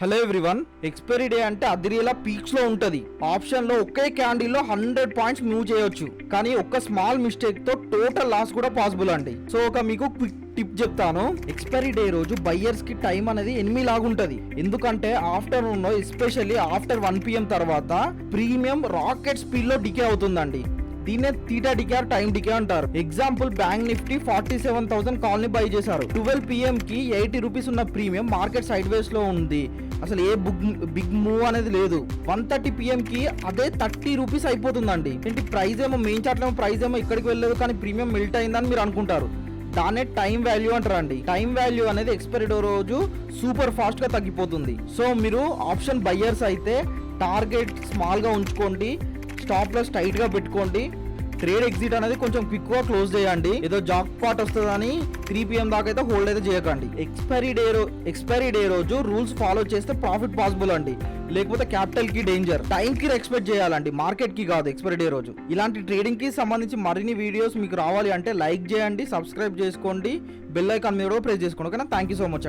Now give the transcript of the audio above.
Hello everyone, expiry day అంటే అదిరిలా peaks లో ఉంటది. ఆప్షన్ లో ఒకే క్యాండిల్లో 100 పాయింట్స్ మూవ్ చేయొచ్చు, కానీ ఒక్క స్మాల్ మిస్టేక్ తో టోటల్ లాస్ కూడా పాసిబుల్ అండి. సో మీకు క్విక్ టిప్ చెప్తాను. ఎక్స్పైరీ డే రోజు బయ్యర్స్ కి టైం అనేది 8 లాగుంటది. ఎందుకంటే ఆఫ్టర్నూన్ లో ఎస్పెషల్లీ ఆఫ్టర్ 1 PM తర్వాత ప్రీమియం రాకెట్ స్పీడ్ లో డికే అవుతుందండి. దీన్నే థీటా డికే టైం డికే అంటారు. ఎగ్జాంపుల్, బ్యాంక్ నిఫ్టీ 47,000 కాల్ ని బై చేశారు. 12 PM కి 80 రూపీస్ ఉన్న ప్రీమియం మార్కెట్ సైడ్ వేస్ లో ఉంది. అసలు ఏ బిగ్ మూవ్ అనేది లేదు. 1:30 PM కి అదే 30 రూపీస్ అయిపోతుందండి. ఏంటి ప్రైస్ ఏమో మెయిన్ చార్ట్ లో ప్రైస్ ఏమో ఇక్కడికి వెళ్ళలేదు, కానీ ప్రీమియం మెల్ట్ అయిందని మీరు అనుకుంటారు. దాన్నే టైం వాల్యూ అంటారండి. టైం వాల్యూ అనేది ఎక్స్పైరీ డే రోజు సూపర్ ఫాస్ట్ గా తగ్గిపోతుంది. సో మీరు ఆప్షన్ బయ్యర్స్ అయితే టార్గెట్ స్మాల్ గా ఉంచుకోండి, స్టాప్ లాస్ టైట్ గా పెట్టుకోండి. ట్రేడ్ ఎగ్జిట్ అనేది కొంచెం క్విక్ గా క్లోజ్ చేయండి. ఏదో జాక్ పాట్ వస్తుందని 3 PM దాకా అయితే హోల్డ్ అయితే చేయకండి. ఎక్స్పైరీ డే రోజు రూల్స్ ఫాలో చేస్తే ప్రాఫిట్ పాసిబుల్ అండి, లేకపోతే క్యాపిటల్ కి డేంజర్. టైం కి ఎక్స్పెక్ట్ చేయాలండి, మార్కెట్ కి కాదు. ఎక్స్పైరీ డే రోజు ఇలాంటి ట్రేడింగ్ కి సంబంధించి మరిన్ని వీడియోస్ మీకు రావాలి అంటే లైక్ చేయండి, సబ్స్క్రైబ్ చేసుకోండి, బెల్ ఐకాన్ మీద కూడా ప్రెస్ చేసుకోండి. ఓకేనా? థ్యాంక్ యూ సో మచ్ అండి.